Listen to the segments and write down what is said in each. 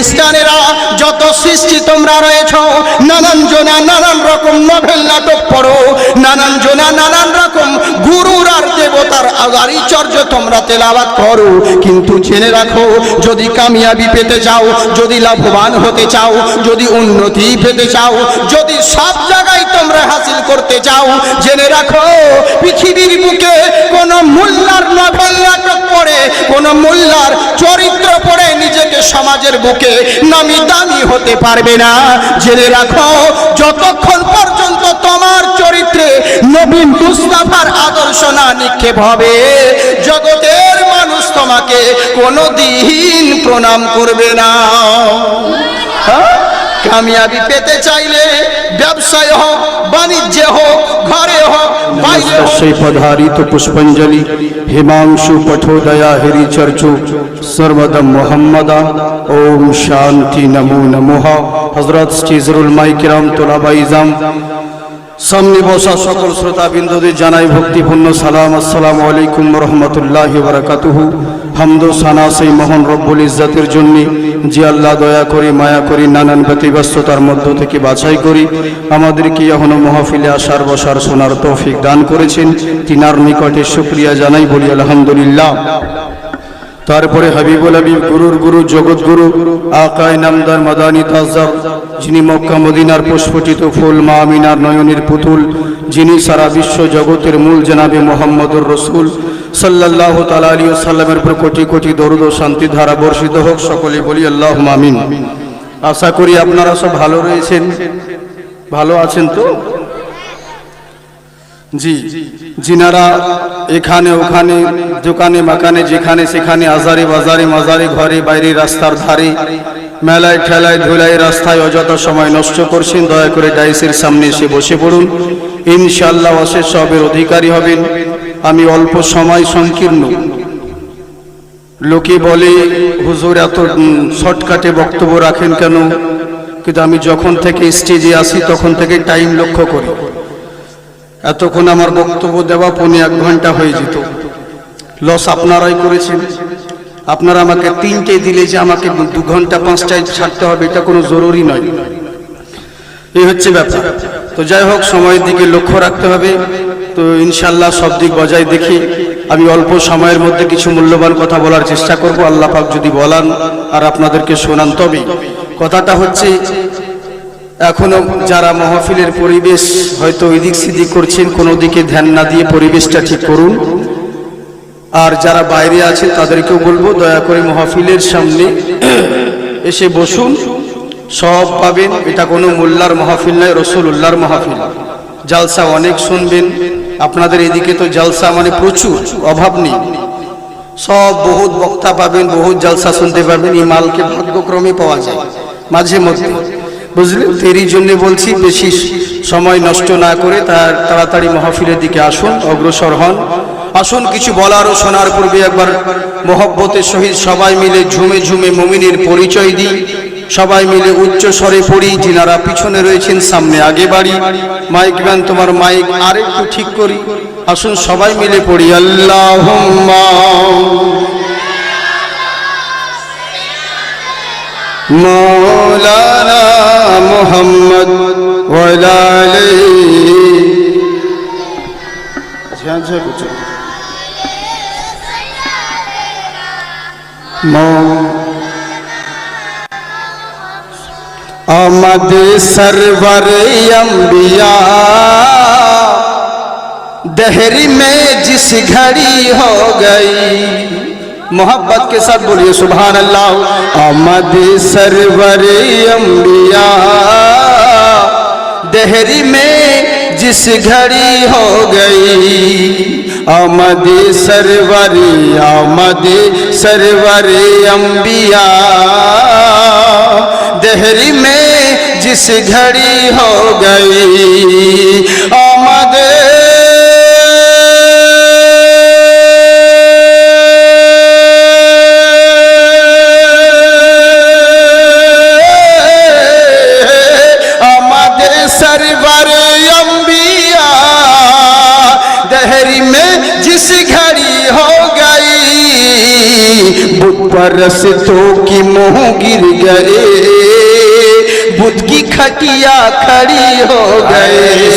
খ্রিস্টানেরা যত সৃষ্টি তোমরা রয়েছ, নানান জনা নানান রকম নভেল নাটক পড়ো, নানান জনা নানান রকম গুরুর আর দেবতার আগারিচর্য তোমরা তেলাওয়াত করো, কিন্তু জেনে রাখো যদি কামিয়াবি পেতে চাও, যদি লাভবান হতে চাও, যদি উন্নতি পেতে চাও, যদি সব জায়গায় তোমরা হাসিল করতে চাও, জেনে রাখো পৃথিবীর বুকে কোন মোল্লার নভেল নাটক পড়ে, কোন মোল্লার চরিত্র পড়ে নিজেকে সমাজের বুকে নামি দামি হতে পারবে না। জেনে রাখো যতক্ষণ পর্যন্ত তোমার চরিত্রে নবী মুস্তাফার আদর্শ না নিক্ষেপ হবে, জগতের মানুষ তোমাকে কোনোদিন প্রণাম করবে না। কামিয়াবি পেতে চাইলে ব্যবসায় হোক, বাণিজ্যে হোক, ঘরে হোক, বাইরে হোক, সেই পধারিত পুষ্পাঞ্জলি হিমাংশু পঠোদয়া হরি চর্চু সর্বদম মোহাম্মদা। ওম শান্তি নমো নমঃ। হযরত স্টিজরুল মাইকিরাম তোলাবাইজাম সামনে বসা সকল শ্রোতা বিন্দুদের জানাই ভক্তিপূর্ণ সালাম। আসসালামু আলাইকুম ওয়া রাহমাতুল্লাহি ওয়া বারাকাতুহু। হামদ ও সানা সেই মহান রব্বুল ইজ্জতের জন্য, যে আল্লাহ দয়া করে মায়া করে নানান ব্যতিব্যস্ততার মধ্য থেকে বাছাই করি আমাদেরকে এখনো মাহফিলে আসার বসার শোনার তৌফিক দান করেছেন, তিনার নিকটে শুকরিয়া জানাই, বলি আলহামদুলিল্লাহ। তারপরে হাবিবুল হাবিব গুরুর গুরু জগৎ গুরু আকায়ে নামদার মাদানী তাজ্জাব, যিনি মক্কা মদিনার প্রস্ফুটিত ফুল, মা আমিনার নয়নের পুতুল, যিনি সারা বিশ্ব জগতের মূল জনাবে মুহাম্মদুর রাসূল সাল্লাল্লাহু তাআলা আলাইহি ওয়াসাল্লামের উপর কোটি কোটি দরুদ ও শান্তি ধারা বর্ষিত হোক। সকলে বলি আল্লাহুম্মা আমিন। আশা করি আপনারা সব ভালো রয়েছেন, ভালো আছেন তো? জি, যিনারা এখানে ওখানে দোকানে মাকানে যেখানে সেখানে আজারে বাজারে মাজারে ঘরে বাইরে রাস্তার ধারে মেলায় ঠেলায় ধুলায় রাস্তায় অযথা সময় নষ্ট করছেন, দয়া করে ডাইসের সামনে এসে বসে পড়ুন, ইনশাআল্লাহ অশেষ সবের অধিকারী হবেন। আমি অল্প সময় সংকীর্ণ, লোকে বলে হুজুর এত শর্টকাটে বক্তব্য রাখেন কেন, কিন্তু আমি যখন থেকে স্টেজে আসি তখন থেকে টাইম লক্ষ্য করি, এতক্ষণ আমার বক্তব্য দেওয়া 1.5 ঘন্টা হয়ে যেত। লস আপনারাই করেছেন। আপনারা আমাকে 3টে দিলে যে আমাকে 2 ঘন্টা 5টায় ছাড়তে হবে এটা কোনো জরুরি নয়, এই হচ্ছে ব্যাপার। তো যাই হোক, সময়ের দিকে লক্ষ্য রাখতে হবে। তো ইনশাআল্লাহ সব দিক বজায় দেখি আমি অল্প সময়ের মধ্যে কিছু মূল্যবান কথা বলার চেষ্টা করব, আল্লাহ পাক যদি বলান আর আপনাদেরকে শোনান। তবে কথাটা হচ্ছে, এখনো যারা মাহফিলের পরিবেশ হয়তো এদিক সেদিক করছেন, কোনো দিকে ধ্যান না দিয়ে পরিবেশটা ঠিক করুন। আর যারা বাইরে আছেন তাদেরকেও বলবো দয়া করে মাহফিলের সামনে এসে বসুন, সব পাবেন। এটা কোনো মোল্লার মাহফিল নয়, রাসূলুল্লাহর মাহফিল। জালসা অনেক শুনবেন, আপনাদের এদিকে তো জালসা মানে প্রচুর, অভাব নেই, সব বহুত বক্তা পাবেন, বহুত জালসা শুনতে পারবেন। এই মালকে ভাগ্যক্রমে পাওয়া যায় মাঝে মধ্যে, বুঝলেন? এরই জন্য বলছি বেশি সময় নষ্ট না করে তাড়াতাড়ি মাহফিলের দিকে আসুন, অগ্রসর হন। আসুন, কিছু বলার ও শোনার পূর্বে একবার মহব্বতের সহিত সবাই মিলে ঝুমে ঝুমে মুমিনের পরিচয় দিই, সবাই মিলে উচ্চ স্বরে পড়ি। যিনারা পিছনে রয়েছেন সামনে আগে বাড়ি, মাইক ব্যান তোমার মাইক আর একটু ঠিক করি। আসুন সবাই মিলে পড়ি, আল্লাহুম্মা মৌলানা মুহাম্মদ ওয়া আলা আলিহি आमद सरवर अंबिया दहरी में जिस घड़ी हो गई। मोहब्बत के साथ बोलिए सुभान अल्लाह। आमद सरवर अंबिया दहरी में जिस घड़ी हो गई। आमद सरवर अंबिया दहरी में जिस घड़ी हो गई। आमद सरवर अंबिया दहरी में जिस घड़ी हो गई। बुत परस्तों की मोह गिर गए, बुद्ध की खटिया खड़ी हो गए,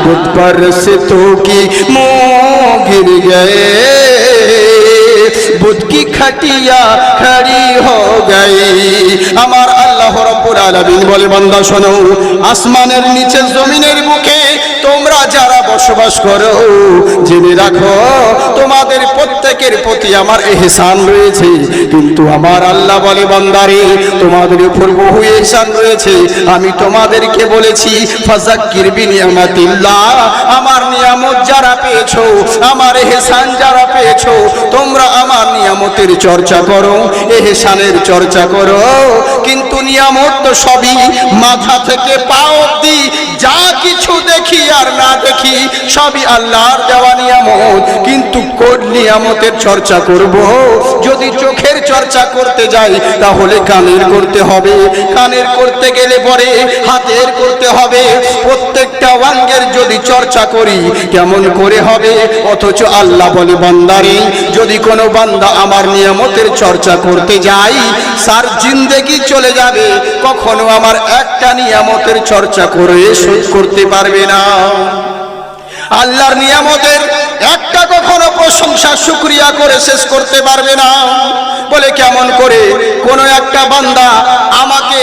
बुद्ध परस्तों की मोह गिर गए, बुद्ध की खटिया खड़ी हो गई। আমার আল্লাহ রাব্বুল আলামিন বলে, বান্দা শোনো, আসমানের নিচে জমিনের বুকে তোমরা যারা বসবাস করো, জেনে রাখো তোমাদের প্রত্যেকের প্রতি আমার ইহসান রয়েছে। কিন্তু আমার আল্লাহ বলে, বান্দারে তোমাদের উপর বহু ইহসান রয়েছে। আমি তোমাদেরকে বলেছি ফাযাক্কির বিনিয়ামাতিল্লাহ, আমার নিয়ামত যারা পেয়েছো, আমার ইহসান যারা পেয়েছো, তোমরা আমার নিয়ামতের চর্চা করো, ইহসানের চর্চা করো। কিন্তু নিয়ামত তো সবই মাথা থেকে পা অবধি যা কিছু দেখি আর না দেখি সবই আল্লাহর দেওয়া নিয়ামত। কিন্তু কোন নিয়ামতের চর্চা করব? যদি চোখের চর্চা করতে যাই তাহলে কানের করতে হবে, কানের করতে গেলে পরে হাতের করতে হবে। প্রত্যেকটা অঙ্গের যদি চর্চা করি কেমন করে হবে? অথচ আল্লাহ বলে, বান্দারে যদি কোনো বান্দা আমার নিয়ামতের চর্চা করতে যাই, সার জিন্দেগি চলে যাবে, কখনো আমার একটা নিয়ামতের চর্চা করে শোধ করতে পারবে না। আল্লাহর নিয়ামতের একটা কখনো প্রশংসা শুকরিয়া করে শেষ করতে পারবে না। বলে কেমন করে? কোন একটা বান্দা আমাকে,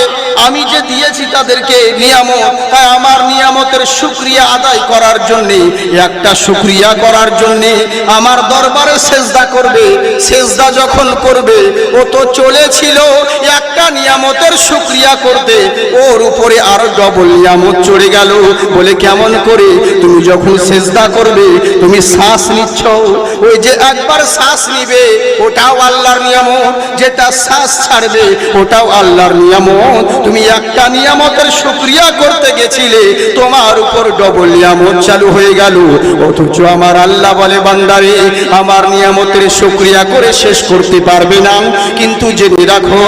আমি যে দিয়েছি তাদেরকে নিয়ামত, তাই আমার নিয়ামতের শুকরিয়া আদায় করার জন্যে, একটা শুকরিয়া করার জন্যে আমার দরবারে সেজদা করবে। সেজদা যখন করবে, ও তো চলেছিল একটা নিয়ামতের শুকরিয়া করতে, ওর উপরে আরো ডবল নিয়ামত চড়ে গেল। বলে কেমন করে? তুমি যখন সেজদা করবে, তুমি শ্বাস নিচ্ছ, ওই যে একবার শ্বাস নিবে ওটাও আল্লাহর নিয়ামত, যেটা শ্বাস ছাড়বে ওটাও আল্লাহর নিয়ামত। তুমি একটা নিয়ামতের শুকরিয়া করতে গেছিলে, তোমার উপর ডবল নিয়ামত চালু হয়ে গেল। অথচ আমার আল্লাহ বলে, বান্দারে আমার নিয়ামতের শুকরিয়া করে শেষ করতে পারবে না। কিন্তু জেনে রাখো,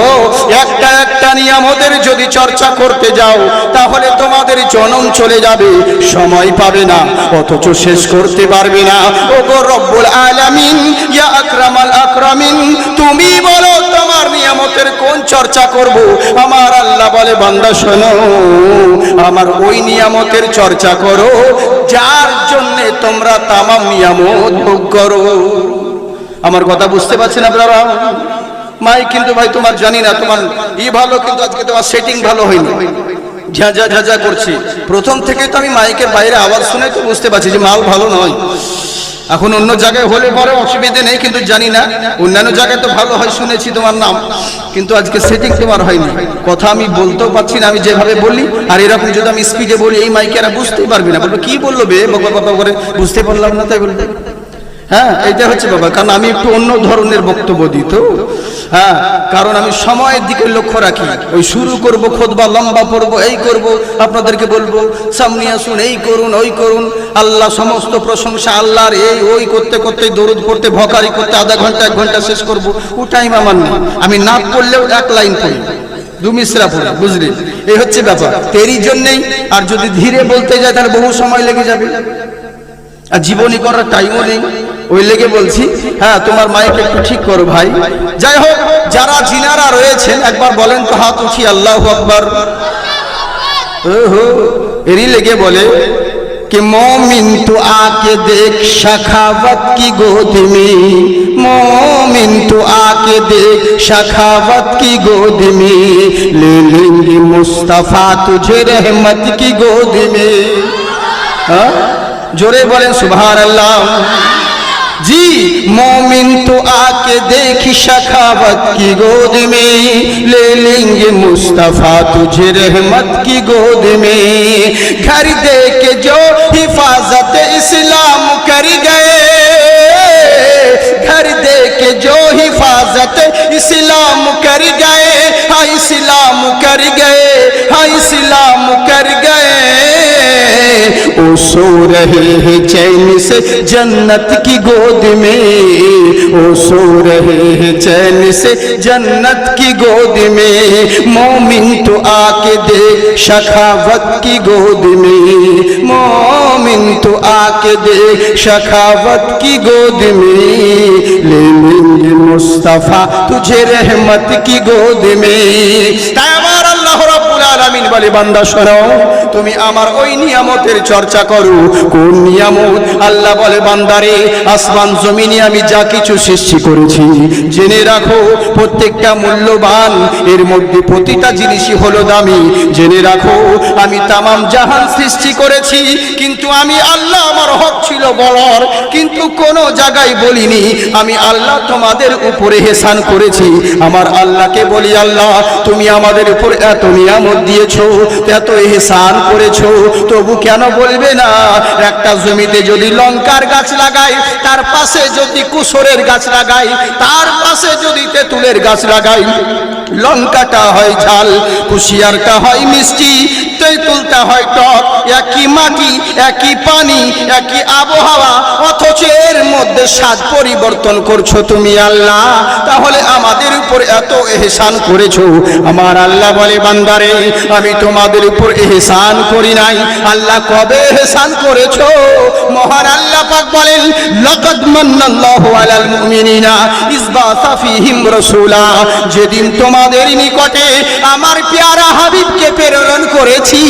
একটা একটা নিয়ামতের যদি চর্চা করতে যাও তাহলে তোমাদের জনম চলে যাবে, সময় পাবে না, অথচ শেষ করতে পারবে না। ওগো রব্বুল আলামিন, ইয়া আকরামাল আকরামিন, তুমি বলো তোমার নিয়ামতের কোন চর্চা করব? আমার আল্লাহ বলে, বান্দা শোনো, আমার ওই নিয়ামতের চর্চা করো যার জন্য তোমরা তামাম নিয়ামত ভোগ করো। আমার কথা বুঝতে পারছেন আপনারা? মাই কিন্তু ভাই তোমার জানি না, তোমার ভালো, কিন্তু আজকে তোমার সেটিং ভালো হয়নি, ঝাঁঝা ঝাঁঝা করছি। প্রথম থেকে তো আমি মাইকের বাইরে আওয়াজ শুনে তো বুঝতে পারছি যে মাল ভালো নয়। এখন অন্য জায়গায় হলে পরে অসুবিধে নেই, কিন্তু জানি না, অন্যান্য জায়গায় তো ভালো হয় শুনেছি তোমার নাম, কিন্তু আজকে সেটিং তোমার হয়নি। কথা আমি বলতেও পারছি না, আমি যেভাবে বলি। আর এরকম যদি আমি স্পিডে বলি, এই মাইকেরা বুঝতেই পারবি না, বলবো কি বললো বে বাবা করে, বুঝতে পারলাম না, তাই বলতে। হ্যাঁ, এইটা হচ্ছে বাবা, কারণ আমি একটু অন্য ধরনের বক্তব্য দিই তো। হ্যাঁ, কারণ আমি সময়ের দিকে লক্ষ্য রাখি। ওই শুরু করব, খুতবা লম্বা পড়বো, এই করব, আপনাদেরকে বলবো সামনে আসুন, এই করুন, ওই করুন, আল্লাহ সমস্ত প্রশংসা আল্লাহর, এই ওই করতে করতে, দরুদ পড়তে, ভকারি করতে আধা ঘন্টা 1 ঘন্টা শেষ করব, ও টাইম আমার নেই। আমি না পড়লেও 1 লাইন পড়ি, 2 মিসরা পড়ি, বুঝলি? এই হচ্ছে ব্যাপার। তেরই জন্যেই, আর যদি ধীরে বলতে যায় তাহলে বহু সময় লেগে যাবে, আর জীবনী করার টাইমও নেই, ওই লেগে বলছি। হ্যাঁ, তোমার মাইক একটু ঠিক করো ভাই। যাই হোক, যারা জিনারা রয়েছেন একবার বলেন তো, হাত উঠি, আল্লাহু আকবার। ওহো, এরই লেগে বলে कि मोमिन तो आके देख शखावत की गोद में, मोमिन तो आके देख शखावत की गोद में, ले लेंगे मुस्तफा तुझे रहमत की गोद में। हाँ, जोरे बोले सुभान अल्लाह जी। मोमिन तो आके देख शखावत की गोद में, ले लेंगे मुस्तफा तुझे रहमत की गोद में। घर दे के जो हिफाजत इस्लाम कर गए, घर दे के जो हिफाजत इस्लाम कर गए, हाँ इस्लाम कर गए, हाँ इस्लाम कर गए। सो रहे हैं चैन से जन्नत की गोद में, ओ सो रहे हैं चैन से जन्नत की गोद में, मोमिन तो आके देख शखावत की गोद में, मोमिन तो आके देख शखावत की गोद में, ले लेंगे मुस्तफा तुझे रहमत की गोद में। তাই আমার আল্লাহ রাব্বুল আলামিন বলে বান্দা শোনো, তুমি আমার ওই নিয়ামতের চর্চা করো। কোন নিয়ামত? আল্লাহ বলে বান্দারে, আসমান জমিনে আমি যা কিছু সৃষ্টি করেছি জেনে রাখো প্রত্যেকটা মূল্যবান, এর মধ্যে প্রতিটা জিনিসই হলো দামি। জেনে রাখো আমি তামাম জাহান সৃষ্টি করেছি, কিন্তু আমি আল্লাহ আমার হক ছিল বলার, কিন্তু কোনো জায়গায় বলিনি আমি আল্লাহ তোমাদের উপরে এহসান করেছি। আমার আল্লাহকে বলি, আল্লাহ তুমি আমাদের উপর এত নিয়ামত দিয়েছো, এত এহসান করেছো, তবু কেন বলবে না? একটা জমিতে যদি লঙ্কার গাছ লাগাই, তার পাশে যদি কুসরের গাছ লাগাই, তার পাশে যদি তেঁতুলের গাছ লাগাই, লঙ্কাটা হয় ঝাল, কুশিয়ারটা হয় মিষ্টি, তেঁতুলটা হয় টক। একই মাটি, একই পানি, একই আবহাওয়া, অথচ এর মধ্যে স্বাদ পরিবর্তন করছো তুমি আল্লাহ। তাহলে আমাদের উপর এত এহসান করেছো। আমার আল্লাহ বলে বান্দারে, আমি তোমাদের উপর এহসান করি নাই। আল্লাহ কবে এহসান করেছো? মহান আল্লাহ পাক বলেন, লাকাদ মান্নাল্লাহু আলাল মুমিনিনা ইয বাআসা ফীহিম রাসূলা, যেদিন তোমাদের নিকটে আমার পেয়ারা হাবিবকে প্রেরণ করেছি,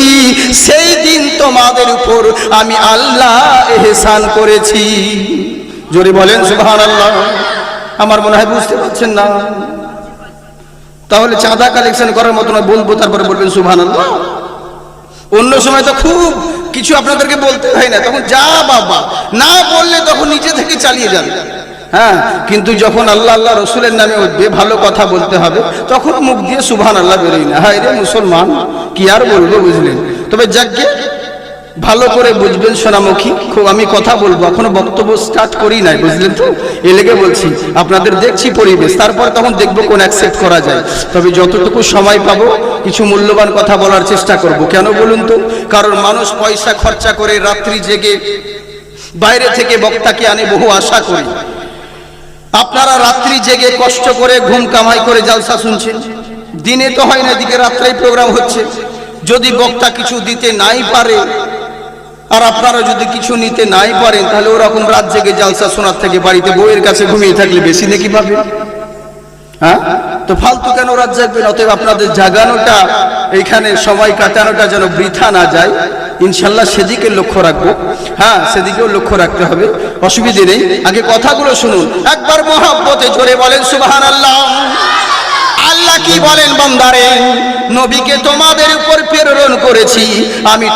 সেই দিন তোমাদের উপর আমি আল্লাহ এহসান করেছি। জোরে বলেন সুবহানাল্লাহ। আমার মনে হয় বুঝতে পারছেন না। তাহলে চাঁদা কালেকশন করার মতো নয়, বলবো তারপরে বলবেন সুবহানাল্লাহ। অন্য সময় তো খুব কিছু আপনাদেরকে বলতে হয় না, তখন যা বাবা না বললে তখন নিজে থেকে চালিয়ে যান। হ্যাঁ, কিন্তু যখন আল্লাহ আল্লাহ রসুলের নামে উঠবে, ভালো কথা বলতে হবে, তখন মুখ দিয়ে সুবহানাল্লাহ বেরোয় না। হায় রে মুসলমান, কি আর বলবো, বুঝলেন? তবে যাকে ভালো করে বুঝবেন সোনামুখী, খুব আমি কথা বলবো, এখনো বক্তব্য স্টার্ট করি নাই, বুঝলেন তো? এ লেগে বলছি, আপনাদের দেখছি পরিবেশ, তারপর তখন দেখবো কোন অ্যাকসেপ্ট করা যায়। তবে যতটুকু সময় পাবো কিছু মূল্যবান কথা বলার চেষ্টা করব। কেন বলুন তো? কারণ মানুষ পয়সা খরচা করে রাত্রি জেগে বাইরে থেকে বক্তাকে আনে বহু আশা করি। আপনারা রাত্রি জেগে কষ্ট করে ঘুম কামাই করে জালসা শুনছেন, দিনে তো হয় না, এদিকে রাত্রেই প্রোগ্রাম হচ্ছে। যদি বক্তা কিছু দিতে নাই পারে আর আপনারা যদি কিছু নিতে নাই পারেন, তাহলে ওরকম রাত জেগে জালসা শোনার থেকে বাড়িতে বউয়ের কাছে ঘুমিয়ে থাকলে বেশি নাকি পাবে? হ্যাঁ, তো ফালতু কেন রাত জাগবেন? অতএব আপনাদের জাগানোটা, এইখানে সময় কাটানোটা যেন বৃথা না যায়, ইনশাল্লাহ সেদিকে লক্ষ্য রাখবো। হ্যাঁ, সেদিকেও লক্ষ্য রাখতে হবে, অসুবিধে নেই। আগে কথাগুলো শুনুন, একবার মহব্বতে জোরে বলেন সুবহানাল্লাহ। আল্লাহ কি বলেন বান্দারে, নবীকে তোমাদের উপর প্রেরণ করেছি, আমি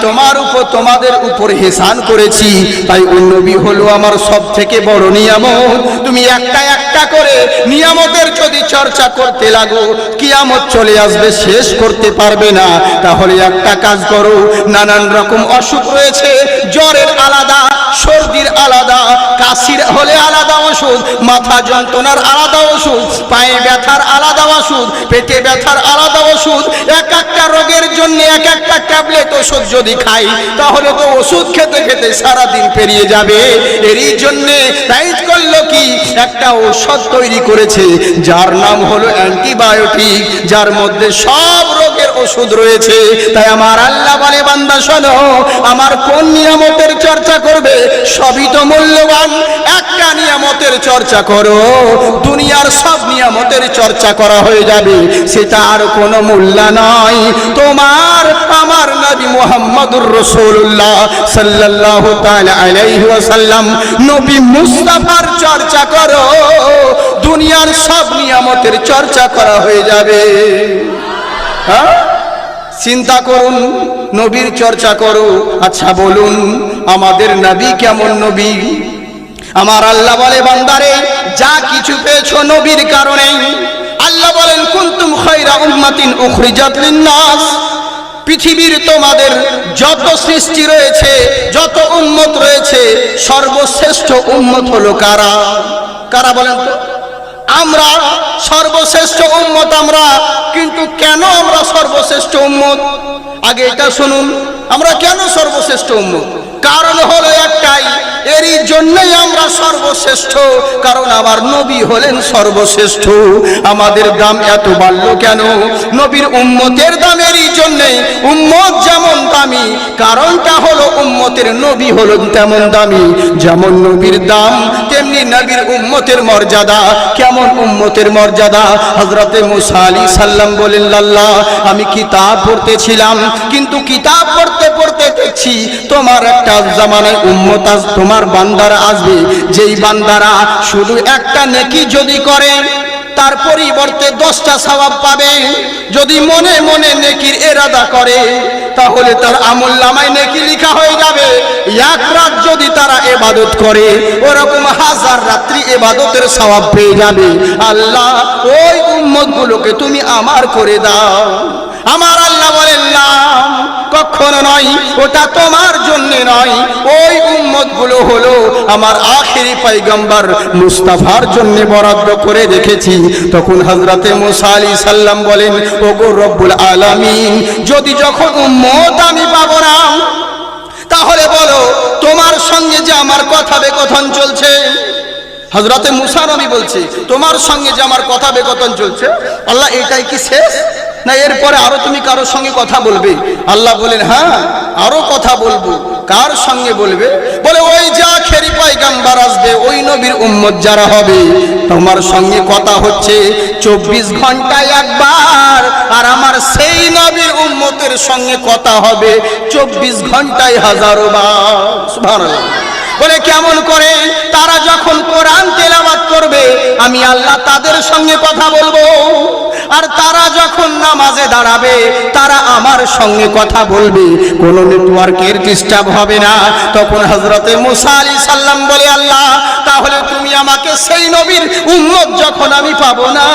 তোমাদের উপর এহসান করেছি, তাই ওই নবী হলো আমার সব থেকে বড় নিয়ামত। তুমি একটা একটা করে নিয়ামতের যদি চর্চা করতে লাগো, কিয়ামত চলে আসবে, শেষ করতে পারবে না। তাহলে একটা কাজ করো, নানান রকম অসুখ রয়েছে, জ্বরের আলাদা, সর্দির আলাদা, কাশির হলে আলাদা ওষুধ, মাথা যন্ত্রণার আলাদা ওষুধ, পায়ে ব্যথার আলাদা ওষুধ, পেটে ব্যথার আলাদা ওষুধ। এক একটা রোগের জন্য এক একটা ট্যাবলেট ওষুধ যদি খাই, তাহলে তো ওষুধ খেতে খেতে সারাদিন পেরিয়ে যাবে। এরই জন্যে তাইজ করলো কি, একটা ঔষধ তৈরি করেছে যার নাম হলো অ্যান্টিবায়োটিক, যার মধ্যে সব রোগের ওষুধ রয়েছে। তাই আমার আল্লাহ বলে বান্দা শোনো, আমার কোন নিয়ামতের চর্চা করবে? সবই তো মূল্যবান। একটা নিয়ামতের চর্চা করো, দুনিয়ার সব নিয়ামতের চর্চা করা হয়ে যাবে, সেটা আর কোনো মূল্য নয়। তোমার আমার নবী মুহাম্মদুর রাসূলুল্লাহ সাল্লাল্লাহু তাআলা আলাইহি ওয়াসাল্লাম, নবী মুস্তাফার চর্চা করো, দুনিয়ার সব নিয়ামতের চর্চা করা হয়ে যাবে। হ্যাঁ, চিন্তা করুন, নবীর চর্চা করো। আচ্ছা বলুন, আমাদের নবী কেমন নবী? আমার আল্লাহ বলে বান্দারে, যা কিছু পেয়েছো নবীর কারণে। আল্লাহ বলেন, কুনতুম খায়রা উম্মাতিন উখরিজাত লিন-নাস, পৃথিবীর তোমাদের যত সৃষ্টি রয়েছে, যত উম্মত রয়েছে, সর্বশ্রেষ্ঠ উম্মত হলো কারা? কারা বলেন তো? আমরা সর্বশ্রেষ্ঠ উম্মত আমরা। কিন্তু কেন আমরা সর্বশ্রেষ্ঠ উম্মত? আগে এটা শুনুন, আমরা কেন সর্বশ্রেষ্ঠ উম্মত? কারণ হলো একটাই, এরই জন্যই আমরা সর্বশ্রেষ্ঠ, কারণ আমার নবী হলেন সর্বশ্রেষ্ঠ। আমাদের দাম এত বাড়লো কেন? নবীর উম্মতের দাম এরই জন্যে। উম্মত যেমন দামি, কারণটা হলো উম্মতের নবী হলো তেমন দামি। যেমন নবীর দাম তেমনি নবীর উম্মতের মর্যাদা। কেমন উম্মতের মর্যাদা? হযরতে মুসা আলাইহিস সালাম বলেন, আল্লাহ আমি কিতাব পড়তেছিলাম, কিন্তু কিতাব পড়তে পড়তে দেখছি তোমার একটা জামানায় উম্মত আজ তোমার বান্দারা আসবে, যেই বান্দারা শুধু একটা নেকি যদি করে তার পরিবর্তে 10টা সওয়াব পাবে। যদি মনে মনে নেকির ইরাদা করে তাহলে তার আমলনামায় নেকি লেখা হয়ে যাবে। এক রাত যদি তারা ইবাদত করে ওরকম 1000 রাত্রি ইবাদতের সওয়াব পেয়ে যাবে। আল্লাহ ওই উম্মতগুলোকে তুমি আমার করে দাও। আমার আল্লাহ বলেন না, কখনো নয়, ওটা তোমার জন্য নয়, ওই উম্মতগুলো হলো আমার আখেরি পয়গম্বর মুস্তাফার জন্য বরাদ্দ করে রেখেছি। তখন হযরতে মুসা আলাইহিস সালাম বলেন, ওগো রব্বুল আলামিন, যদি যখন উম্মত আমি পাবো না, তাহলে বলো তোমার সঙ্গে যে আমার কথা বেকথন চলছে। হযরতে মুসা নবী বলছে, তোমার সঙ্গে যে আমার কথা বেকথন চলছে, আল্লাহ এটাই কি শেষ, না এরপরে আরো তুমি কারোর সঙ্গে কথা বলবে? আল্লাহ বলেন, হ্যাঁ আরো কথা বলবো। কার সঙ্গে বলবে? বলে ওই যে আখেরি পয়গম্বর আসবে, ওই নবীর উম্মত যারা হবে, তোমার সঙ্গে কথা হচ্ছে 24 ঘন্টায় একবার, আর আমার সেই নবীর উম্মতের সঙ্গে কথা হবে 24 ঘন্টায় 1000 বার। সুবহানাল্লাহ। বলে কেমন করে? তারা যখন কোরআন তেলাওয়াত করবে আমি আল্লাহ তাদের সঙ্গে কথা বলবো, আর তারা যখন নামাজে দাঁড়াবে তারা আমার সঙ্গে কথা বলবে, কোনো নেটওয়ার্কের ডিস্টার্ব হবে না। তখন হযরতে মুসা আলাইহিস সালাম বলে, আল্লাহ তাহলে তুমি আমাকে সেই নবীর উম্মত যখন আমি পাবো না,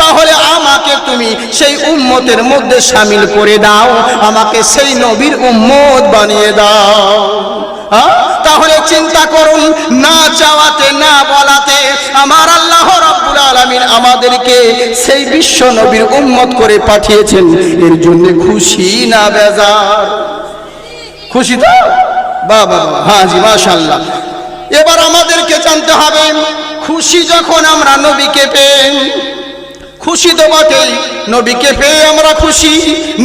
তাহলে আমাকে তুমি সেই উম্মতের মধ্যে শামিল করে দাও, আমাকে সেই নবীর উম্মত বানিয়ে দাও। তাহলে চিন্তা করুন, না চাওয়াতে না বলাতে আমার আল্লাহ রাব্বুল আলামিন আমাদেরকে সেই বিশ্ব নবীর উম্মত করে পাঠিয়েছেন। এর জন্য খুশি না বেজার? খুশি তো? বাবা, হ্যাঁ জি, মাশাআল্লাহ। এবার আমাদেরকে জানতে হবে, খুশি যখন আমরা নবীকে পেয়ে, খুশি তো বটেই, নবীকে পেয়ে আমরা খুশি,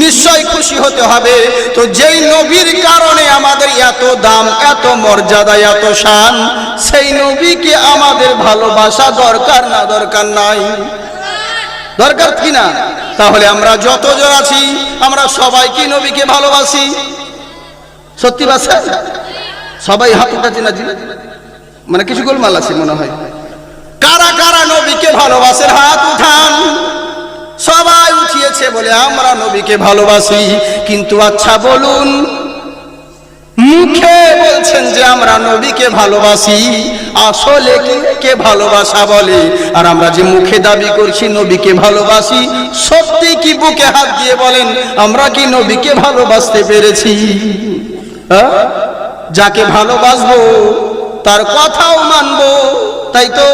নিশ্চয় খুশি হতে হবে। তো যেই নবীর কারণে আমাদের এত দাম, এত মর্যাদা, এত শান, সেই নবীকে আমাদের ভালোবাসা দরকার না দরকার নাই? দরকার কি না? তাহলে আমরা যতজন আছি আমরা সবাই কি নবীকে ভালোবাসি? সত্যি বাসা সবাই হাত উঠাচ্ছি না? মানে কিছু গোলমাল আছে মনে হয়। কারা কারা নবীকে ভালোবাসেন হাত উঠান। সবাই উঠিয়েছে বলে আমরা নবীকে ভালোবাসি। কিন্তু আচ্ছা বলুন, মুখে বলছেন যে আমরা নবীকে ভালোবাসি, আসলে কে ভালোবাসা বলে? আর আমরা যে মুখে দাবি করছি নবীকে ভালোবাসি, সত্যি কি বুকে হাত দিয়ে বলেন আমরা কি নবীকে ভালোবাসতে পেরেছি? যাকে ভালোবাসবো তার কথাও মানবো, তাই তো?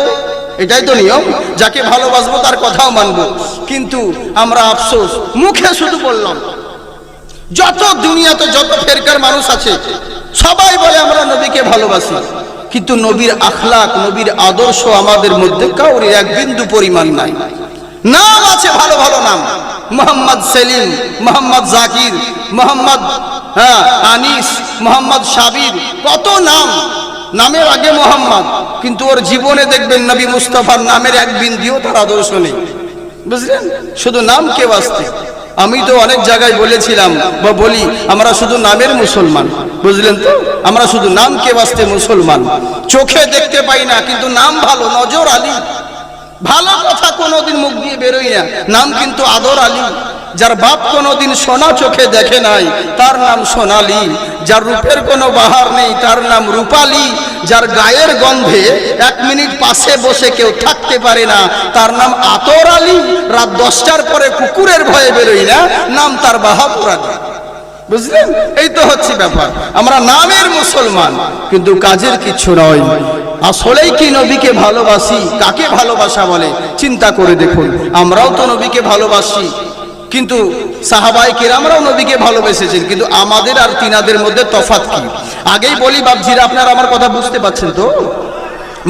এটাই তো নিয়ম, যাকে ভালোবাসবো তার কথাও মানবো। কিন্তু আমরা আফসোস, মুখে শুধু বললাম। যত দুনিয়াতে যত ফেরকার মানুষ আছে সবাই বলে আমরা নবীকে ভালোবাসি, কিন্তু নবীর আখলাক, নবীর আদর্শ আমাদের মধ্যে কাউর এক বিন্দু পরিমাণ নাই। নাম আছে ভালো ভালো নাম, মোহাম্মদ সেলিম, মোহাম্মদ জাকির, মোহাম্মদ আনিস, মোহাম্মদ সাবির, কত নাম, নামের আগে মোহাম্মদ, কিন্তু ওর জীবনে দেখবেন নবী মুস্তাফার নামের এক বিন্দুও তার আদর্শ নেই। বুঝলেন? শুধু নাম কে বাঁচতে। আমি তো অনেক জায়গায় বলেছিলাম বা বলি, আমরা শুধু নামের মুসলমান। বুঝলেন তো? আমরা শুধু নাম কে বাঁচতে মুসলমান। চোখে দেখতে পাই না কিন্তু নাম ভালো, নজর আলী। ভালো কথা কোনোদিন মুখ দিয়ে বেরোই না, নাম কিন্তু আদর আলী। যার বাপ কোনোদিন সোনা চোখে দেখে নাই তার নাম সোনালী। যার রূপের কোনো বাহার নেই তার নাম রূপালী। যার গায়ের গন্ধে 1 মিনিট পাশে বসে কেউ থাকতে পারে না তার নাম আতর আলী। রাত 10টার পরে কুকুরের ভয়ে বেরোই না, নাম তার বাহাদুর আলী। বুঝলেন? এই তো হচ্ছে ব্যাপার। আমরা নামের মুসলমান কিন্তু কাজের কিছু নয়। আসলেই কি নবীকে ভালোবাসি? কাকে ভালোবাসা বলে? চিন্তা করে দেখুন। আমরাও তো নবীকে ভালোবাসি, কিন্তু সাহাবায়ে কেরামরাও নবীকে ভালোবেসেছেন, কিন্তু আমাদের আর তিনাদের মধ্যে তফাৎ কি? আগেই বলি বাপজিরা, আপনারা আমার কথা বুঝতে পারছেন তো?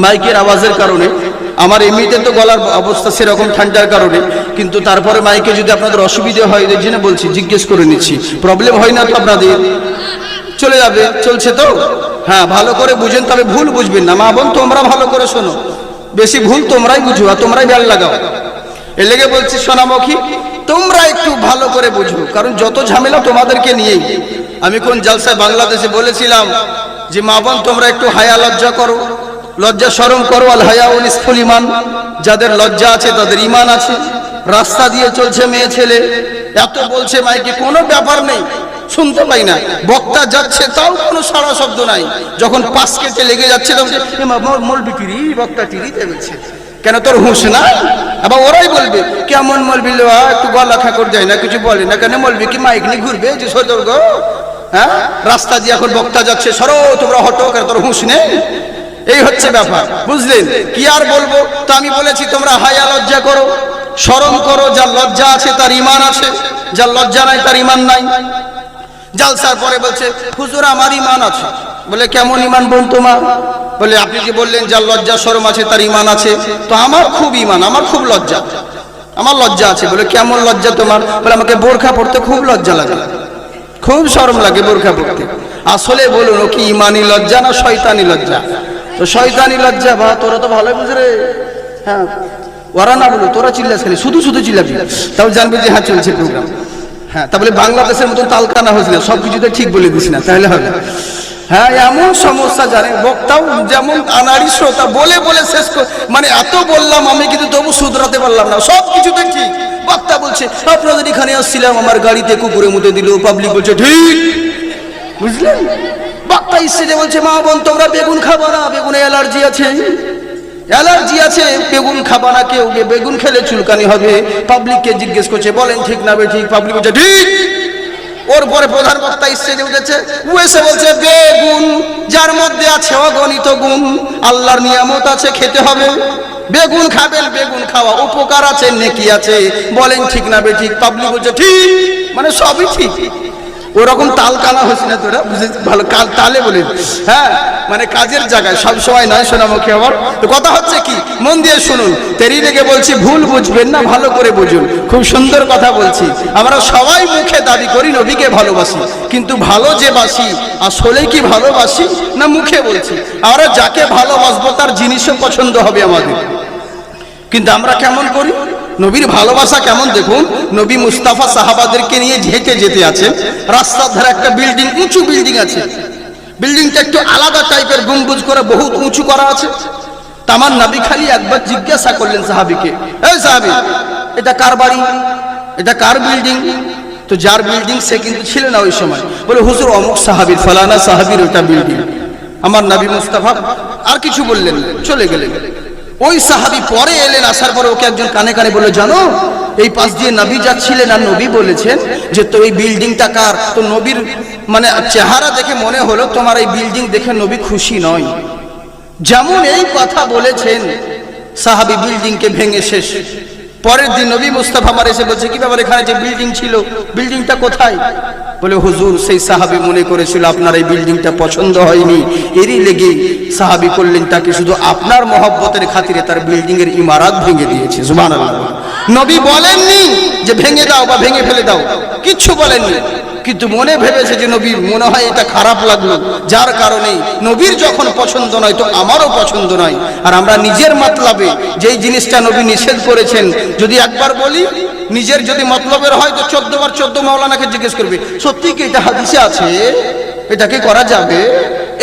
মাইকের আওয়াজের কারণে আমার এমনিতে তো গলার অবস্থা সেরকম ঠান্ডার কারণে, কিন্তু তারপরে মাইকে যদি আপনাদের অসুবিধা হয় এর জন্য বলছি, জিজ্ঞেস করে নিচ্ছি, প্রবলেম হয় না তো আপনাদের? চলে যাবে, চলছে তো? হ্যাঁ, ভালো করে বুঝেন, তবে ভুল বুঝবেন না। মা বোন তোমরা ভালো করে শোনো, বেশি ভুল তোমরাই বুঝো আর তোমরাই বেল লাগাও। এর লেগে বলছি সোনামুখী, তোমরা একটু ভালো করে বুঝো, কারণ যত ঝামেলা তোমাদেরকে নিয়েই। আমি কোন জালসায় বাংলাদেশে বলেছিলাম যে মা বোন তোমরা একটু হায়া লজ্জা করো, লজ্জা শরম করো। আল হায়া নিসফুল ঈমান, যাদের লজ্জা আছে তাদের ঈমান আছে। রাস্তা দিয়ে চলছে মেয়ে ছেলে, এত বলছে মাইকে, কোনো ব্যাপার নেই, শুনতে পাই না। বক্তা যাচ্ছে তাও কোনো সাড়া শব্দ নাই। যখন পাশ কেটে লেগে যাচ্ছে তখন মলবি টিরি, বক্তা টিরি বলছে, কেন তোর হুঁশ না? আবার ওরাই বলবে কেমন মলবি, একটু গলা খাকর যায় না, কিছু বলে না কেন? মলবি কি মাইক নিয়ে ঘুরবে যে সতর্ক? হ্যাঁ, রাস্তা দিয়ে এখন বক্তা যাচ্ছে, সরো তোমরা হটো, কেন তোর হুঁশ নেই? এই হচ্ছে ব্যাপার, বুঝলেন? কি আর বলবো। তো আমি বলেছি তোমরা হায়া লজ্জা করো, শরম করো। যার লজ্জা আছে তার ঈমান আছে, যার লজ্জা নাই তার ঈমান নাই। জালসার পরে বলছে হুজুর আমার ঈমান আছে। বলে কেমন ঈমান বোন তোমার? বলে আপনি যে বললেন যার লজ্জা শরম আছে তার ঈমান আছে, তো আমার খুব ঈমান, আমার খুব লজ্জা, আমার লজ্জা আছে। বলে কেমন লজ্জা তোমার? বলে আমাকে বোরখা পড়তে খুব লজ্জা লাগে, খুব শরম লাগে বোরখা পড়তে। আসলে বলুন ও কি ঈমানি লজ্জা না শয়তানি লজ্জা? তো শয়তানি লজ্জা। বা তোরা তো ভালোই বুঝ রে। হ্যাঁ, ওরা না বলো, তোরা চিল্লাস খালি, শুধু শুধু চিল্লাবি, তাও জানবে যে হ্যাঁ চলছে প্রোগ্রাম। হ্যাঁ, তাহলে বাংলাদেশের মতন তালকানা হয়েছে না, সব কিছুতে ঠিক বলে দিস না, তাহলে হবে। হ্যাঁ, এমন সমস্যা জানে, বক্তাও যেমন আনাড়ি শ্রোতা, বলে বলে শেষ মানে এত বললাম আমি, কিন্তু তবু শুধরাতে পারলাম না, সব কিছুতে ঠিক। বক্তা বলছে আপনাদের এখানে আসছিলাম, আমার গাড়িতে কুকুরে মুতে দিল, পাবলিক বলছে ঠিক, বুঝলেন? বক্তা স্টেজে বলছে মা বোন তোমরা বেগুন খাবো না, বেগুনে অ্যালার্জি আছে, অ্যালার্জি আছে, বেগুন খাবা না কেউ, বেগুন খেলে চুলকানি হবে। পাবলিককে জিজ্ঞেস করছে বলেন ঠিক না ঠিক? পাবলিক বলছে ঠিক। ওর পরে প্রধান বক্তা স্টেজে উঠেছে, ও এসে বলছে বেগুন যার মধ্যে আছে অগণিত গুণ, আল্লাহর নিয়ামত আছে, খেতে হবে, বেগুন খাবেন, বেগুন খাওয়া উপকার আছে, নেকি আছে, বলেন ঠিক না ঠিক? পাবলিক বলছে ঠিক, মানে সবই ঠিক। ওরকম তাল কানা হচ্ছে না, তোরা বুঝে ভালো কাল তালে বলে। হ্যাঁ, মানে কাজের জায়গায় সব সময় নয় সোনামুখী আমার। তো কথা হচ্ছে কি, মন দিয়ে শুনুন, তেরি লেগে বলছি, ভুল বুঝবেন না, ভালো করে বুঝুন। খুব সুন্দর কথা বলছি। আমরা সবাই মুখে দাবি করি নবীকে ভালোবাসি, কিন্তু ভালো যে বাসি আসলে কি ভালোবাসি না মুখে বলছি? আমরা যাকে ভালোবাসবো তার জিনিসও পছন্দ হবে আমাদের, কিন্তু আমরা কেমন করি? নবীর ভালোবাসা কেমন দেখুন। নবী মুস্তাফা সাহাবাদেরকে নিয়ে হেঁটে যেতে আছেন, রাস্তার ধারে একটা বিল্ডিং, উঁচু বিল্ডিং আছে, বিল্ডিংটা একটু আলাদা টাইপের, গম্বুজ করে বহুত উঁচু করা আছে। তামান নবী খালি একবার জিজ্ঞাসা করলেন সাহাবীকে, এই সাহাবী এটা কার বাড়ি, এটা কার বিল্ডিং? তো যার বিল্ডিং সে কিন্তু ছিল না ওই সময়। বলে হুজুর অমুক সাহাবীর, ফালানা সাহাবীর ওটা বিল্ডিং। আমার নবী মুস্তাফা আর কিছু বললেন, চলে গেলেন। ওই সাহাবী পরে এলেন, আসার পরে ওকে একজন কানে কানে বলে, জানো এই পাশ দিয়ে নবী যাচ্ছিলেন আর নবী বলেছেন যে তো এই বিল্ডিংটা কার? তো নবীর মানে চেহারা দেখে মনে হলো তোমার এই বিল্ডিং দেখে নবী খুশি নয়। যেমন এই কথা বলেছেন, সাহাবী বিল্ডিংকে ভেঙে শেষ। পরের দিন নবী মুস্তাফা আমার এসে বলছে, কি ব্যাপার, এখানে যে বিল্ডিং ছিল বিল্ডিংটা কোথায়? বলে হুজুর সেই সাহাবী মনে করেছিল আপনার এই বিল্ডিংটা পছন্দ হয়নি, এরই লেগে সাহাবী করলেন তাকে শুধু আপনার মহব্বতের খাতিরে তার বিল্ডিং এর ইমারত ভেঙে দিয়েছে। সুবহানাল্লাহ। নবী বলেননি যে ভেঙে দাও বা ভেঙে ফেলে দাও, কিচ্ছু বলেননি, কিন্তু মনে ভেবেছে যে নবীর মনে হয় এটা খারাপ লাগলো, যার কারণে নবীর যখন পছন্দ নয় তো আমারও পছন্দ নয়। আর আমরা নিজের মতলবে যেই জিনিসটা নবী নিষেধ করেছেন, যদি একবার বলি নিজের যদি মতলবের হয় তো 14 বার 14 মাওলানাকে জিজ্ঞেস করবে সত্যি কি এটা হাদিসে আছে, এটাকে করা যাবে?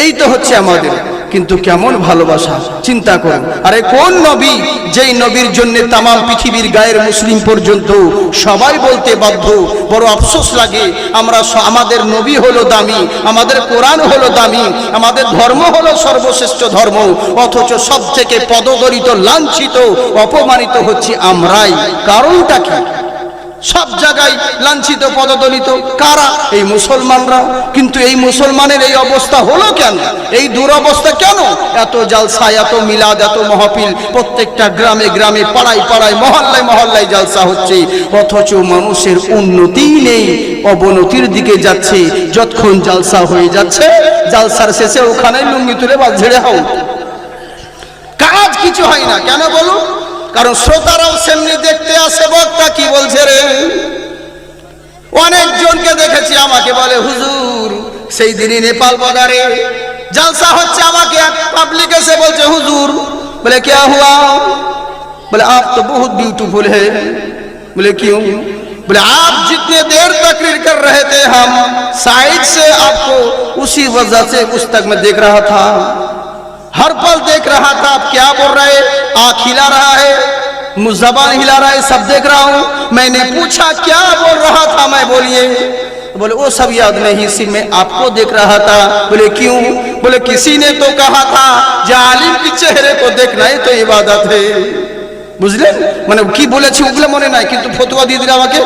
এই তো হচ্ছে আমাদের। কিন্তু কেমন ভালোবাসা চিন্তা করুন। আরে কোন নবী, যেই নবীর জন্য তাম পৃথিবীর গায়ের মুসলিম পর্যন্ত সবাই বলতে বাধ্য। বড় আফসোস লাগে, আমরা আমাদের নবী হলো দামি, আমাদের কোরআন হলো দামি, আমাদের ধর্ম হলো সর্বশ্রেষ্ঠ ধর্ম, অথচ সব থেকে পদদলিত, লাঞ্ছিত, অপমানিত হচ্ছে আমরাই। কারণটা কি? সব জায়গায় লাঞ্ছিত পদদলিত কারা? এই মুসলমানরা। কিন্তু এই মুসলমানের এই অবস্থা হলো কেন? এই দুরবস্থা কেন? এত জালসা, এত মিলাদ, এত মাহফিল, প্রত্যেকটা গ্রামে গ্রামে, পাড়ায় পাড়ায়, মহল্লায় মহল্লায় জালসা হচ্ছে, অথচ মানুষের উন্নতি নেই, অবনতির দিকে যাচ্ছে। যতক্ষণ জালসা হয়ে যাচ্ছে, জালসার শেষে ওখানে লুঙ্গি তুলে বাস ঝেড়ে হাও, কাজ কিছু হয় না। কেন বলো? কারণ শ্রোতারাও সেমনি দেখতে আসে, বক্তা কি বলছে রে। অনেকজনকে দেখেছি আমাকে বলে, হুজুর সেই দিনই নেপাল বর্ডারে জালসা হচ্ছে, আমাকে এক পাবলিক এসে বলছে, হুজুর বলে क्या हुआ? बोले आप तो बहुत ब्यूटीफुल है। बोले क्यों? बोले आप जितने देर तकरीर कर रहे थे, हम साइड से आपको उसी वजह से उस तक मैं देख रहा था, हर पल देख रहा था आप क्या बोल रहे, आँख हिला रहा है, ज़बान हिला रहा है, सब देख रहा हूँ। मैंने पूछा क्या बोल रहा था मैं, बोलिए। बोले वो सब याद नहीं, सिर्फ मैं आपको देख रहा था। बोले क्यों? बोले किसी ने तो कहा था जालिम के चेहरे को देखना ही तो इबादत है। বুঝলেন? মানে কি বলেছি ওগুলো মনে নাই, কিন্তু ফতোয়া দিয়ে দিলে আমাকে,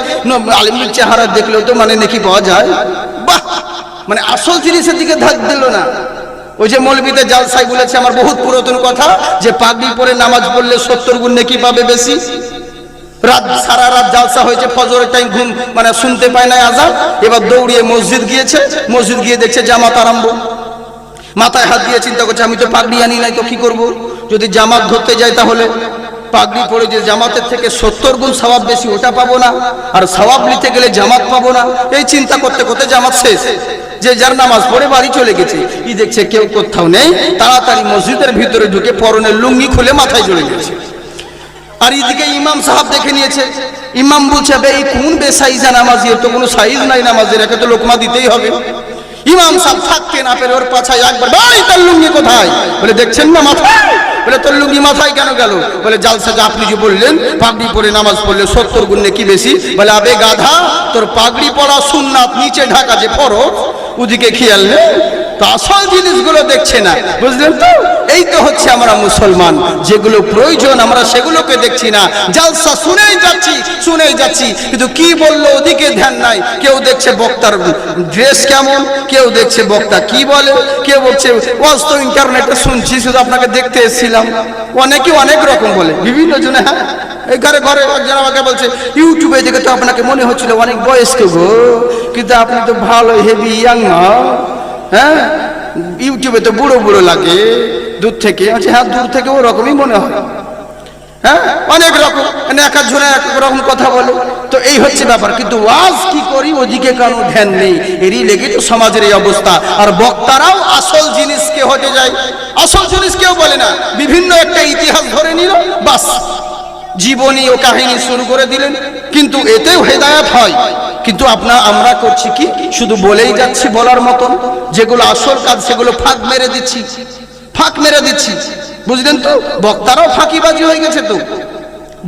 আলিমের চেহারা দেখলেও তো মানে নেকি পাওয়া যায়। বাহ, মানে আসল জিনিসের দিকে ধাক দিল না। ওই যে মৌলবীতে জালসাই বলেছে, আমার বহুত পুরাতন কথা, যে পাগড়ি পরে নামাজ পড়লে 70 গুণ নেকি পাবে বেশি। রাত সারা রাত জালসা হয়েছে, ফজরের টাইম ঘুম মানে শুনতে পায় না আজান, এবার দৌড়িয়ে মসজিদ গিয়েছে, মসজিদ গিয়ে দেখছে জামাত আরম্ভ, মাথায় হাত দিয়ে চিন্তা করছে, আমি তো পাগড়ি আনি নাই, তো কি করব? যদি জামাত ধরতে যাই তাহলে পাগড়ি পরে যে জামাতের থেকে 70 গুণ সওয়াব বেশি, ওটা পাবো না, আর সওয়াব নিতে গেলে জামাত পাবো না। এই চিন্তা করতে করতে জামাত শেষ, যে যার নামাজ পড়ে বাড়ি চলে গেছে। ই দেখছে কেউ কোথাও নেই, তাড়াতাড়ি মসজিদের ভিতরে ঢুকে পরনের লুঙ্গি খুলে মাথায় চলে গেছে। আর এদিকে ইমাম সাহেব দেখে নিয়েছে, ইমাম বলছে, এই কোন বেসাইজা নামাজি, তো কোনো সাইজ নাই নামাজের, একে তো লোকমা দিতেই হবে। ইমাম সাহেব থাকতে না পেরে ওর পাছায় একবার, ভাই তার লুঙ্গি কোথায়? বলে দেখছেন না মাথায়। বলে তোর লুঙ্গি মাথায় কেন গেল? বলে জালসাতে আপনি যে বললেন পাগড়ি পরে নামাজ পড়লে 70 গুণ নেকি বেশি। বলে আবে গাধা, তোর পাগড়ি পরা সুন্নাত, নিচে ঢাকা যে ফরজ, ওদিকে খেয়াল নেই, তো আসল জিনিসগুলো দেখছে না। বুঝলেন তো? এই তো হচ্ছে আমরা মুসলমান, যেগুলো প্রয়োজন আমরা সেগুলোকে দেখছি না, জালসা শুনেই যাচ্ছি, কিন্তু কি বললো ওদিকে ধ্যান নাই। কেউ দেখছে বক্তার ড্রেস কেমন, কেউ দেখছে বক্তা কি বলে, কেউ বলছে ওয়াজ তো ইন্টারনেটে শুনছি, শুধু আপনাকে দেখতে এসেছিলাম। অনেকে অনেক রকম বলে, বিভিন্ন জনে। হ্যাঁ, এই ঘরে ঘরে একজন আমাকে বলছে, ইউটিউবে দেখে তো আপনাকে মনে হচ্ছিল অনেক বয়স্ক গো, কিন্তু আপনি তো ভালো হেভি ইয়াং না। হ্যাঁ, ইউটিউবে তো বুড়ো বুড়ো লাগে দূর থেকে। আচ্ছা হ্যাঁ, দূর থেকে ওরকমই মনে হয়। হ্যাঁ, অনেক রকম, এক একজনে এক রকম কথা বলে। তো এই হচ্ছে ব্যাপার, কিন্তু ওয়াজ কি করি ওদিকে কারো ধ্যান নেই। এরই লেগে তো সমাজের এই অবস্থা। আর বক্তারাও আসল জিনিসকে হটে যায়, আসল জিনিস কেউ বলে না, বিভিন্ন একটা ইতিহাস ধরে নিল, বাস জীবনী ও কাহিনী শুরু করে দিলেন। কিন্তু এতেও হেদায়েত হয়, কিন্তু আমরা করছি কি, শুধু বলেই যাচ্ছি বলার মতন, যেগুলো আসল কাজ সেগুলো ফাঁক মেরে দিচ্ছি। বুঝলেন তো? বক্তারাও ফাঁকিবাজি হয়ে গেছে, তো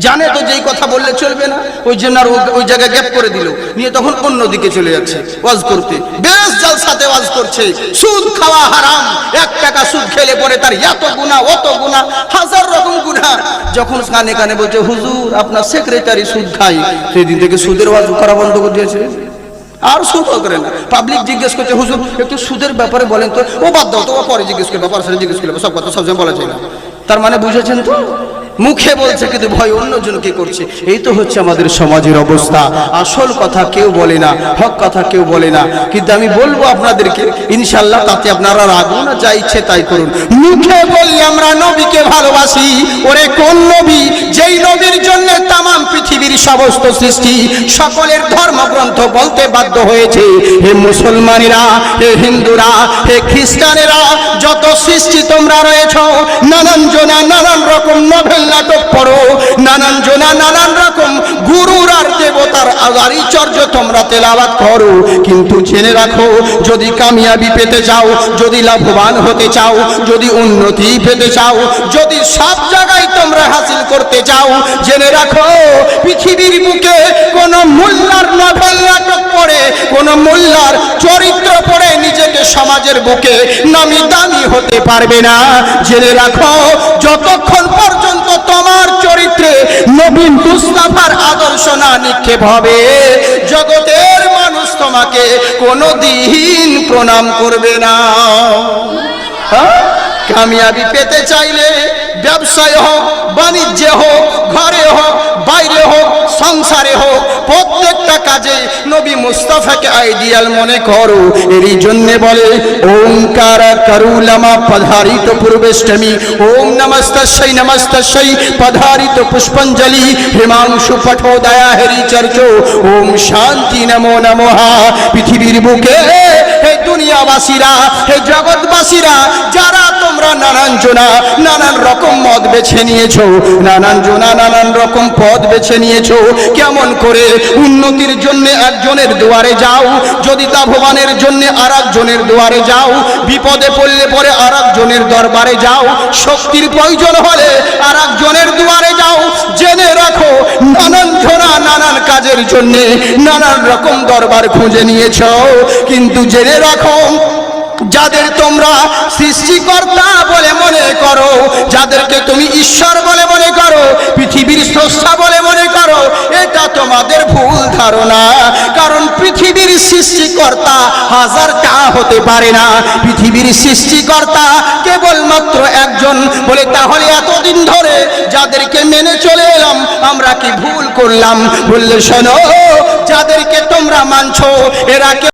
জানে তো যেই কথা বললে চলবে না, ওই জন্য আর ওই জায়গায় গ্যাপ করে দিল, নিয়ে তখন অন্যদিকে চলে যাচ্ছে ওয়াজ করতে। বেশ জালসাতে ওয়াজ করছে, সুদ খাওয়া হারাম, 1 টাকা সুদ খেলে পরে তার এত গুনাহ অত গুনাহ, হাজার রকম গুনাহ। যখন কানে কানে বলছে, হুজুর আপনার সেক্রেটারি সুদ খায়, সেদিন থেকে সুদের ওয়াজ করা বন্ধ করে দিয়েছে, আর সুদ করে না। পাবলিক জিজ্ঞেস করছে, হুজুর একটু সুদের ব্যাপারে বলেন তো। ও বাদ দাও তো, পরে জিজ্ঞেস করবে, জিজ্ঞেস করবে, সব কথা সবসময় বলা যায় না। তার মানে বুঝেছেন তো, মুখে বলছে কিন্তু ভয় অন্যজনকে করছে। এই তো হচ্ছে আমাদের সমাজের অবস্থা। আসল কথা কেউ বলে না, হক কথা কেউ বলে না। কিন্তু আমি বলবো আপনাদেরকে, ইনশাআল্লাহ তাতে আপনারা রাখুন না, যা ইচ্ছে তাই করুন। মুখে বলি আমরা নবীকে ভালোবাসি, ওরে কোন নবী? যেই নবীর জন্য তামাম পৃথিবীর সমস্ত সৃষ্টি সকলের ধর্মগ্রন্থ বলতে বাধ্য হয়েছে, হে মুসলমানেরা, হে হিন্দুরা, হে খ্রিস্টানেরা, যত সৃষ্টি তোমরা রয়েছ, নানান জনা নানান রকম নভেল নাটক পড়ো, নানান জনা নানান রকম গুরুর আর দেবতার আগারিচর্য তোমরা তেলাওয়াত করো। কিন্তু জেনে রাখো, যদি কামিয়াবি পেতে চাও, যদি লাভবান হতে চাও, যদি উন্নতি পেতে চাও, যদি সব জায়গায় তোমরা হাসিল করতে চাও, জেনে রাখো পৃথিবীর বুকে কোন মোল্লার নভেল নাটক পড়ে, কোন মোল্লার চরিত্র পড়ে নিজেকে সমাজের বুকে নামি দামি হতে পারবে না। জেনে রাখো, যতক্ষণ পর্যন্ত তোমার চরিত্রে নবী মুস্তাফার আদর্শ না নিক্ষেপ হবে, জগতের মানুষ তোমাকে কোনোদিন প্রণাম করবে না। হ্যাঁ? কামিয়াবি পেতে চাইলে ব্যবসায় হোক, বাণিজ্যে হোক, ঘরে হোক, বাইরে হোক, সংসারে হোক, প্রত্যেকটা কাজে নবী মুস্তাফাকে আইডিয়াল মনে করো। এরই জন্যে বলে ওঙ্কার করুলামা পধারিত পূর্বেষ্টমী, ওম নমস্তস্যৈ নমস্তস্যৈ পধারিত পুষ্পঞ্জলি, হিমাংশু পঠোদয়া হেরি চর্চ, ওম শান্তি নমো নমঃ। পৃথিবীর বুকে হে দুনিয়াবাসীরা, হে জগৎবাসীরা, যারা তোমরা নানান জনা নানান রকম মত বেছে নিয়েছো, নানান জনা নানান রকম পথ বেছে নিয়েছো, কেমন করে উন্নতির জন্য একজনের দুয়ারে যাও, যদি তা ভগবানের জন্য আর একজনের দুয়ারে যাও, বিপদে পড়লে পরে আর একজনের দরবারে যাও, শক্তির প্রয়োজন হলে আর একজনের দুয়ারে যাও। জেনে রাখো নানান জনা নানান কাজের জন্য নানান রকম দরবার খুঁজে নিয়েছো, কিন্তু জেনে রাখো যাদের তোমরা সৃষ্টিকর্তা বলে মনে করো, যাদেরকে তুমি ঈশ্বর বলে মনে করো, পৃথিবীর স্রষ্টা বলে মনে করো, এটা তোমাদের ভুল ধারণা। কারণ পৃথিবীর সৃষ্টিকর্তা হাজারটা হতে পারে না, পৃথিবীর সৃষ্টিকর্তা কেবলমাত্র একজন। বলে তাহলে এতদিন ধরে যাদেরকে মেনে চলে এলাম আমরা কি ভুল করলাম? বললে শোনো, যাদেরকে তোমরা মানছো এরা